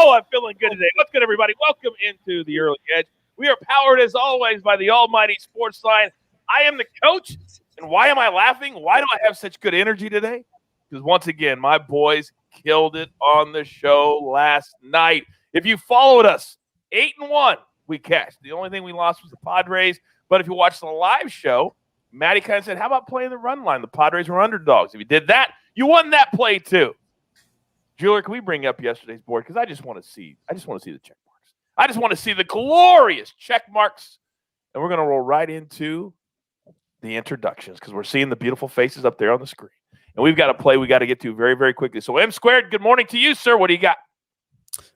Oh, I'm feeling good today. What's good, everybody? Welcome into the Early Edge. We are powered, as always, by the almighty SportsLine. I am the coach, and why am I laughing? Why do I have such good energy today? Because, once again, my boys killed it on the show last night. If you followed us, 8-1, we cashed. The only thing we lost was the Padres. But if you watched the live show, Maddie kind of said, how about playing the run line? The Padres were underdogs. If you did that, you won that play too. Jeweler, can we bring up yesterday's board? Because I just want to see the check marks. I just want to see the glorious check marks. And we're going to roll right into the introductions because we're seeing the beautiful faces up there on the screen. And we've got a play we got to get to very, very quickly. So M Squared, good morning to you, sir. What do you got?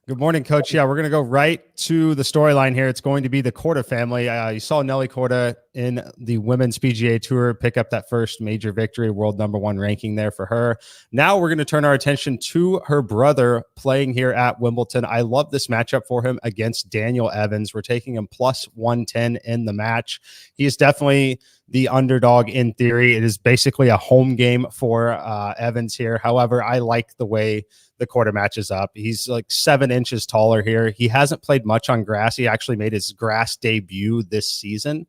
Good morning, Coach. Yeah, we're going to go right to the storyline here. It's going to be the Korda family. You saw Nelly Korda in the Women's PGA Tour pick up that first major victory, world #1 ranking there for her. Now we're going to turn our attention to her brother playing here at Wimbledon. I love this matchup for him against Daniel Evans. We're taking him plus 110 in the match. He is definitely the underdog in theory. It is basically a home game for Evans here. However, I like the way the Korda matches up. He's like 7 inches taller here. He hasn't played much on grass. He actually made his grass debut this season.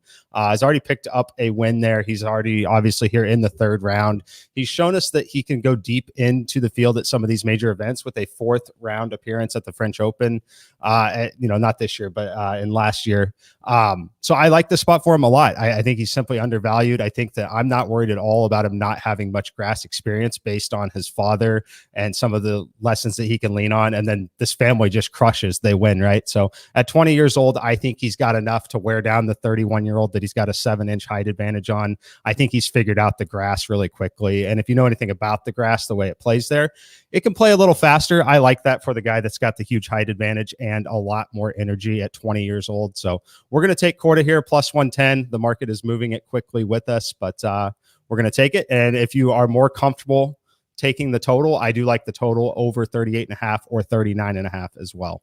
He's already picked up a win there. He's already obviously here in the 3rd round. He's shown us that he can go deep into the field at some of these major events with a 4th round appearance at the French Open. Not this year, but in last year. So I like the spot for him a lot. I think he's simply undervalued. I think that I'm not worried at all about him not having much grass experience based on his father and some of the lessons that he can lean on. And then this family just crushes. They win, right? So at 20 years old, I think he's got enough to wear down the 31-year-old that he's got a 7-inch height advantage on. I think he's figured out the grass really quickly. And if you know anything about the grass, the way it plays there, it can play a little faster. I like that for the guy that's got the huge height advantage and a lot more energy at 20 years old. So we're going to take Korda here, plus 110. The market is moving it quickly with us, but we're going to take it. And if you are more comfortable taking the total, I do like the total over 38.5 or 39.5 as well.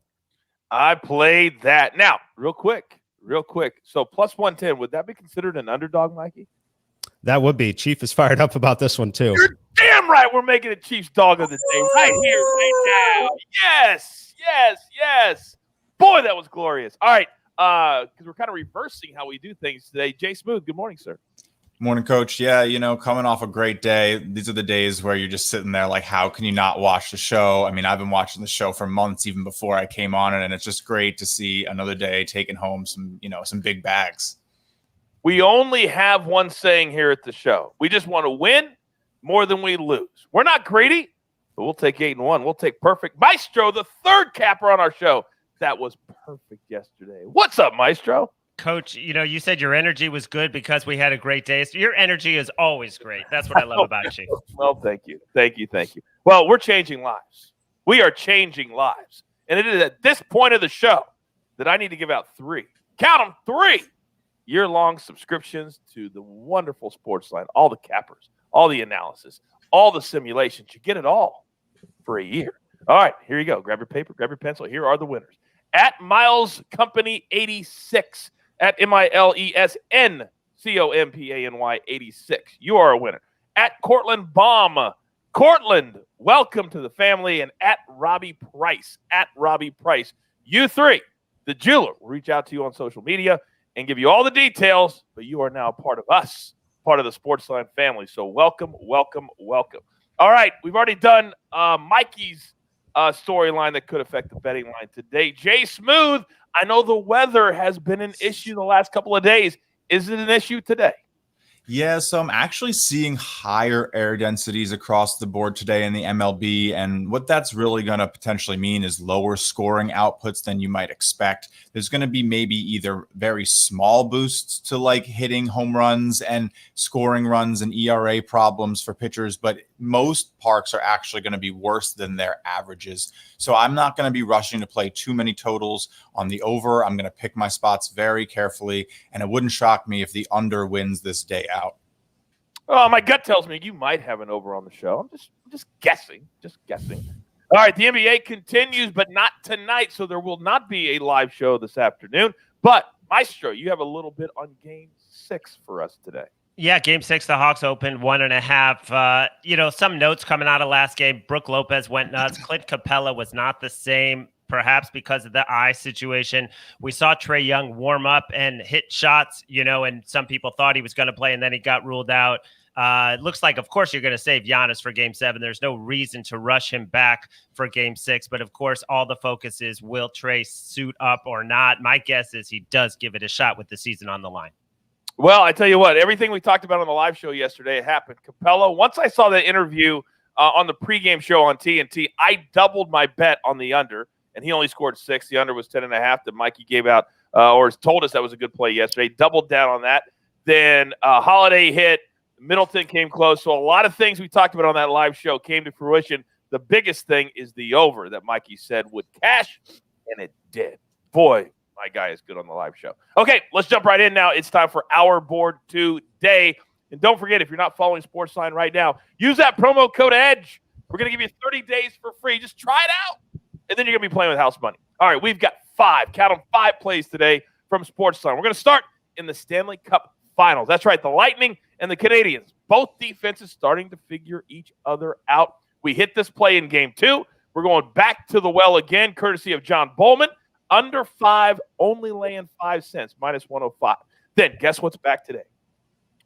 I played that. Now, real quick. So plus 110, would that be considered an underdog, Mikey? That would be. Chief is fired up about this one too. You're damn right. We're making it Chief's dog of the day right here, right now. Yes. Boy, that was glorious. All right, because we're kind of reversing how we do things today. Jay Smooth, good morning, sir. Morning, Coach. Yeah, coming off a great day. These are the days where you're just sitting there like, how can you not watch the show? I mean, I've been watching the show for months, even before I came on it, and it's just great to see another day taking home some big bags. We only have one saying here at the show. We just want to win more than we lose. We're not greedy, but we'll take 8-1. We'll take perfect. Maestro, the 3rd capper on our show. That was perfect yesterday. What's up, Maestro? Coach, you said your energy was good because we had a great day. So your energy is always great. That's what I love about you. Well, thank you. Well, we're changing lives. We are changing lives. And it is at this point of the show that I need to give out 3. Count them, 3 year-long subscriptions to the wonderful SportsLine, all the cappers, all the analysis, all the simulations. You get it all for a year. All right, here you go. Grab your paper, grab your pencil. Here are the winners. At Miles Company 86, at MILESNCOMPANY 86, you are a winner. At Cortland Baum, Cortland, welcome to the family. And at Robbie Price, you 3, the jeweler, will reach out to you on social media and give you all the details, but you are now a part of us, part of the SportsLine family. So welcome. All right, we've already done Mikey's storyline that could affect the betting line today. Jay Smooth, I know the weather has been an issue the last couple of days. Is it an issue today? Yeah, so I'm actually seeing higher air densities across the board today in the MLB, and what that's really going to potentially mean is lower scoring outputs than you might expect. There's going to be maybe either very small boosts to like hitting home runs and scoring runs and ERA problems for pitchers, but most parks are actually going to be worse than their averages. So I'm not going to be rushing to play too many totals on the over. I'm going to pick my spots very carefully, and it wouldn't shock me if the under wins this day out. Oh, my gut tells me you might have an over on the show. I'm just guessing. All right, the NBA continues, but not tonight, so there will not be a live show this afternoon. But, Maestro, you have a little bit on Game 6 for us today. Yeah, Game 6, the Hawks opened 1.5. Some notes coming out of last game. Brooke Lopez went nuts. Clint Capella was not the same. perhaps because of the eye situation. We saw Trae Young warm up and hit shots, and some people thought he was going to play, and then he got ruled out. It looks like, of course, you're going to save Giannis for Game 7. There's no reason to rush him back for Game 6. But, of course, all the focus is, will Trae suit up or not? My guess is he does give it a shot with the season on the line. Well, I tell you what, everything we talked about on the live show yesterday, it happened. Capella, once I saw that interview on the pregame show on TNT, I doubled my bet on the under, and he only scored 6. The under was 10.5 that Mikey gave out or told us that was a good play yesterday. Doubled down on that. Then Holiday hit. Middleton came close. So a lot of things we talked about on that live show came to fruition. The biggest thing is the over that Mikey said would cash, and it did. Boy, my guy is good on the live show. Okay, let's jump right in now. It's time for our board today. And don't forget, if you're not following SportsLine right now, use that promo code EDGE. We're going to give you 30 days for free. Just try it out, and then you're going to be playing with house money. All right, we've got 5 plays today from SportsLine. We're going to start in the Stanley Cup Finals. That's right, the Lightning and the Canadiens. Both defenses starting to figure each other out. We hit this play in Game 2. We're going back to the well again, courtesy of John Bowman. Under 5, only laying 5 cents, minus 105. Then guess what's back today?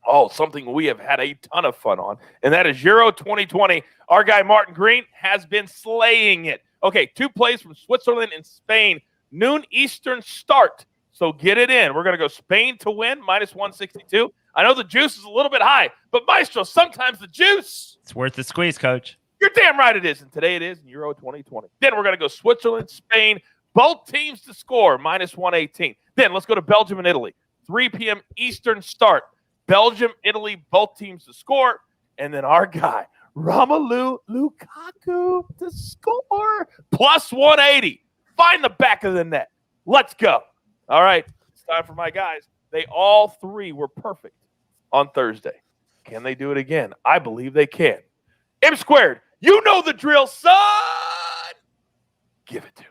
Oh, something we have had a ton of fun on, and that is Euro 2020. Our guy Martin Green has been slaying it. Okay, 2 plays from Switzerland and Spain. Noon Eastern start. So get it in. We're going to go Spain to win, minus 162. I know the juice is a little bit high, but Maestro, sometimes the juice. It's worth the squeeze, Coach. You're damn right it is, and today it is in Euro 2020. Then we're going to go Switzerland, Spain, both teams to score, minus 118. Then let's go to Belgium and Italy. 3 p.m. Eastern start. Belgium, Italy, both teams to score. And then our guy, Romelu Lukaku to score, plus 180. Find the back of the net. Let's go. All right, it's time for my guys. They all 3 were perfect on Thursday. Can they do it again? I believe they can. M squared, you know the drill, son. Give it to me.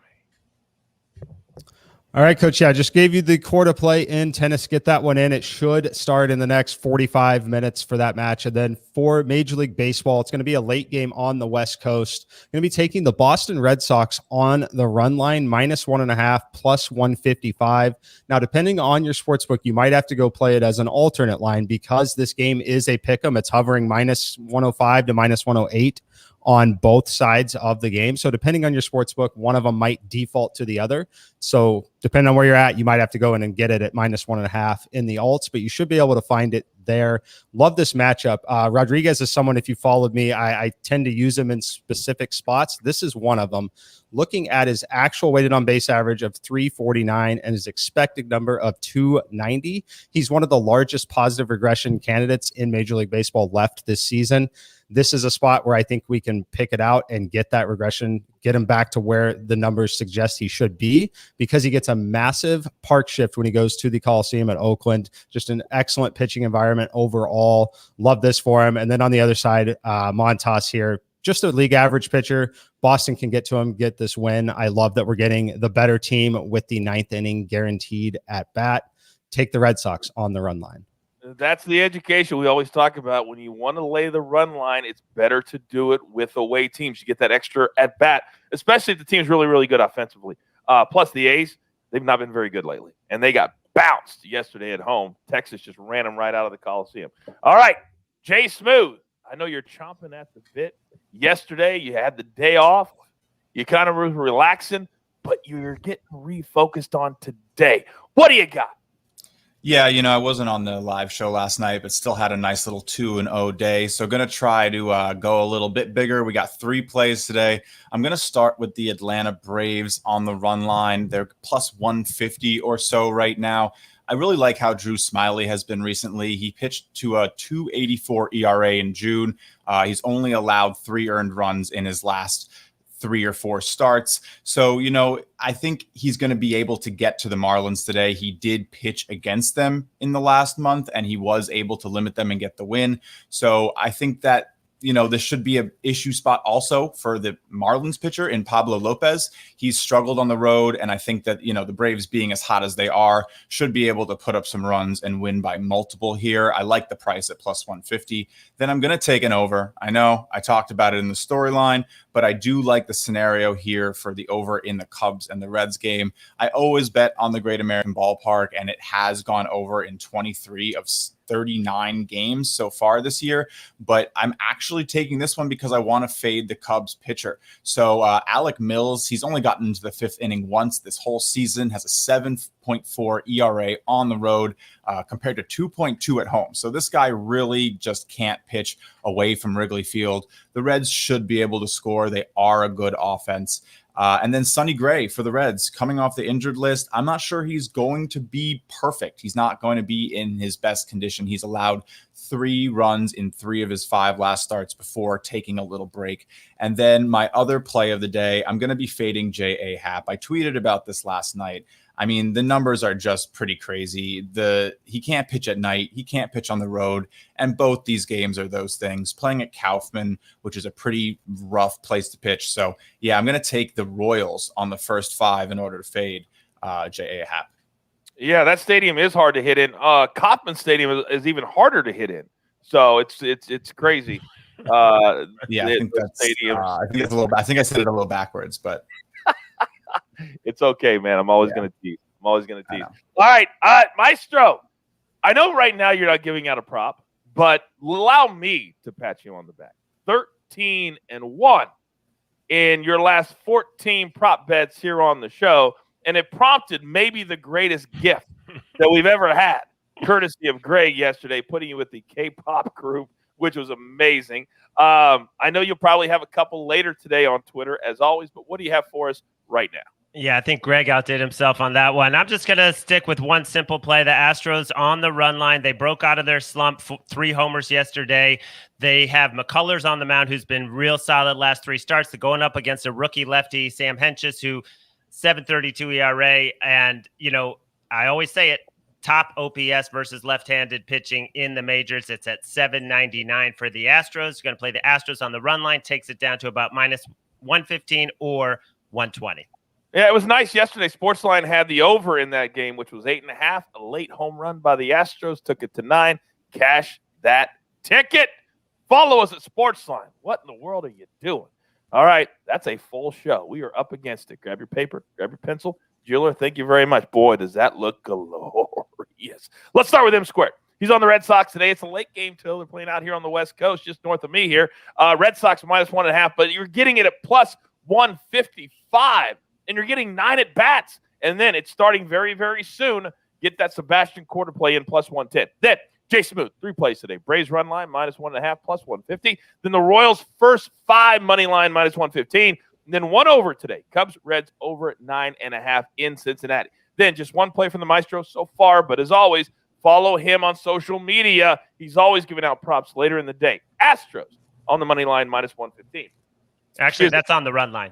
All right, Coach. Yeah, I just gave you the quarter play in tennis. Get that one in. It should start in the next 45 minutes for that match. And then for Major League Baseball, it's going to be a late game on the West Coast. Going to be taking the Boston Red Sox on the run line, minus 1.5, plus 155. Now, depending on your sportsbook, you might have to go play it as an alternate line because this game is a pick'em. It's hovering minus 105 to minus 108. On both sides of the game. So depending on your sportsbook, one of them might default to the other. So depending on where you're at, you might have to go in and get it at minus 1.5 in the alts, but you should be able to find it there. Love this matchup. Rodriguez is someone, if you followed me, I tend to use him in specific spots. This is one of them. Looking at his actual weighted on base average of 349 and his expected number of 290, he's one of the largest positive regression candidates in Major League Baseball left this season. This is a spot where I think we can pick it out and get that regression, get him back to where the numbers suggest he should be, because he gets a massive park shift when he goes to the Coliseum at Oakland. Just an excellent pitching environment overall. Love this for him. And then on the other side, Montas here, just a league average pitcher. Boston can get to him, get this win. I love that we're getting the better team with the 9th inning guaranteed at bat. Take the Red Sox on the run line. That's the education we always talk about. When you want to lay the run line, it's better to do it with away teams. You get that extra at bat, especially if the team's really, really good offensively. Plus the A's, they've not been very good lately, and they got bounced yesterday at home. Texas just ran them right out of the Coliseum. All right, Jay Smooth, I know you're chomping at the bit. Yesterday, you had the day off. You kind of were relaxing, but you're getting refocused on today. What do you got? Yeah, I wasn't on the live show last night, but still had a nice little 2-0 day. So going to try to go a little bit bigger. We got 3 plays today. I'm going to start with the Atlanta Braves on the run line. They're plus 150 or so right now. I really like how Drew Smyly has been recently. He pitched to a 2.84 ERA in June. He's only allowed 3 earned runs in his last 3 or 4 starts. So, I think he's going to be able to get to the Marlins today. He did pitch against them in the last month, and he was able to limit them and get the win. So I think that, this should be an issue spot also for the Marlins pitcher in Pablo Lopez. He's struggled on the road, and I think that, the Braves being as hot as they are should be able to put up some runs and win by multiple here. I like the price at plus 150. Then I'm going to take an over. I know I talked about it in the storyline, but I do like the scenario here for the over in the Cubs and the Reds game. I always bet on the Great American Ballpark, and it has gone over in 23 of 39 games so far this year, but I'm actually taking this one because I want to fade the Cubs pitcher. So Alec Mills, he's only gotten into the 5th inning once this whole season, has a 7.4 ERA on the road compared to 2.2 at home. So this guy really just can't pitch away from Wrigley Field. The Reds should be able to score. They are a good offense. And then Sonny Gray for the Reds coming off the injured list. I'm not sure he's going to be perfect. He's not going to be in his best condition. He's allowed 3 runs in 3 of his 5 last starts before taking a little break. And then my other play of the day, I'm going to be fading J.A. Happ. I tweeted about this last night. I mean, the numbers are just pretty crazy. He can't pitch at night. He can't pitch on the road. And both these games are those things. Playing at Kaufman, which is a pretty rough place to pitch. So, yeah, I'm going to take the Royals on the first 5 in order to fade J.A. Happ. Yeah, that stadium is hard to hit in. Kaufman Stadium is even harder to hit in. So it's crazy. I think that's a little. I think I said it a little backwards, but it's okay, man. I'm always going to tease. All right, Maestro. I know right now you're not giving out a prop, but allow me to pat you on the back. 13-1 in your last 14 prop bets here on the show, and it prompted maybe the greatest gift that we've ever had, courtesy of Greg yesterday, putting you with the K-pop group, which was amazing. I know you'll probably have a couple later today on Twitter, as always, but what do you have for us right now? Yeah, I think Greg outdid himself on that one. I'm just going to stick with one simple play. The Astros on the run line. They broke out of their slump, 3 homers yesterday. They have McCullers on the mound, who's been real solid last 3 starts. They're going up against a rookie lefty, Sam Hentges, who 7.32 ERA. And, I always say it, top OPS versus left-handed pitching in the majors. It's at 7.99 for the Astros. Going to play the Astros on the run line, takes it down to about minus 115 or 120. Yeah, it was nice yesterday. SportsLine had the over in that game, which was 8.5. A late home run by the Astros took it to 9. Cash that ticket. Follow us at SportsLine. What in the world are you doing? All right, that's a full show. We are up against it. Grab your paper, grab your pencil. Jeweler, thank you very much. Boy, does that look glorious. Let's start with M Squared. He's on the Red Sox today. It's a late game, too. They're playing out here on the West Coast, just north of me here. Red Sox minus 1.5, but you're getting it at plus 155. And you're getting 9 at bats. And then it's starting very, very soon. Get that Sebastian Quarter play in plus 110. Then Jay Smooth, 3 plays today. Braves run line minus 1.5 plus 150. Then the Royals first 5 money line minus 115. And then 1 over today. Cubs, Reds over 9.5 in Cincinnati. Then just 1 play from the Maestro so far. But as always, follow him on social media. He's always giving out props later in the day. Astros on the money line minus 115. Actually, that's on the run line.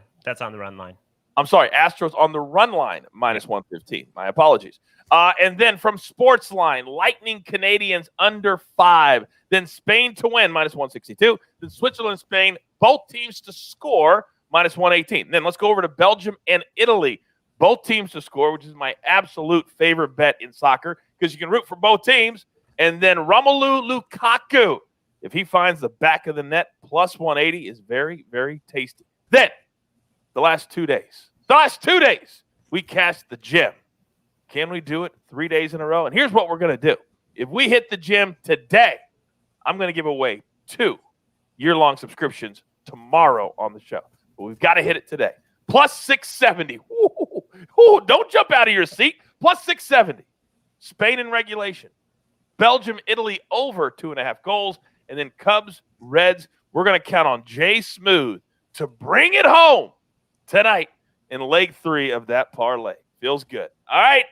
I'm sorry, Astros on the run line, minus 115. My apologies. And then from SportsLine, Lightning-Canadiens under 5. Then Spain to win, minus 162. Then Switzerland, Spain, both teams to score, minus 118. Then let's go over to Belgium and Italy. Both teams to score, which is my absolute favorite bet in soccer, because you can root for both teams. And then Romelu Lukaku, if he finds the back of the net, plus 180 is very, very tasty. Then the last 2 days, we cashed the gym. Can we do it 3 days in a row? And here's what we're going to do. If we hit the gym today, I'm going to give away 2 year-long subscriptions tomorrow on the show. But we've got to hit it today. Plus 670. Ooh, don't jump out of your seat. Plus 670. Spain in regulation. Belgium, Italy over 2.5 goals. And then Cubs, Reds. We're going to count on Jay Smooth to bring it home tonight in leg 3 of that parlay. Feels good. All right.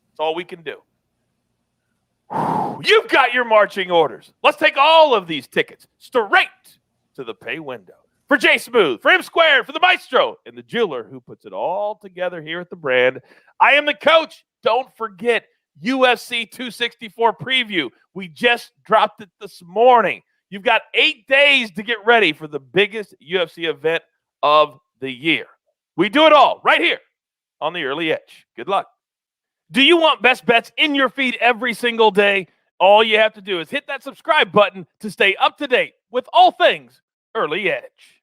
That's all we can do. You've got your marching orders. Let's take all of these tickets straight to the pay window. For Jay Smooth, for M Squared, for the Maestro, and the jeweler who puts it all together here at the brand, I am the coach. Don't forget UFC 264 preview. We just dropped it this morning. You've got 8 days to get ready for the biggest UFC event of the year. We do it all right here on the Early Edge. Good luck. Do you want best bets in your feed every single day? All you have to do is hit that subscribe button to stay up to date with all things Early Edge.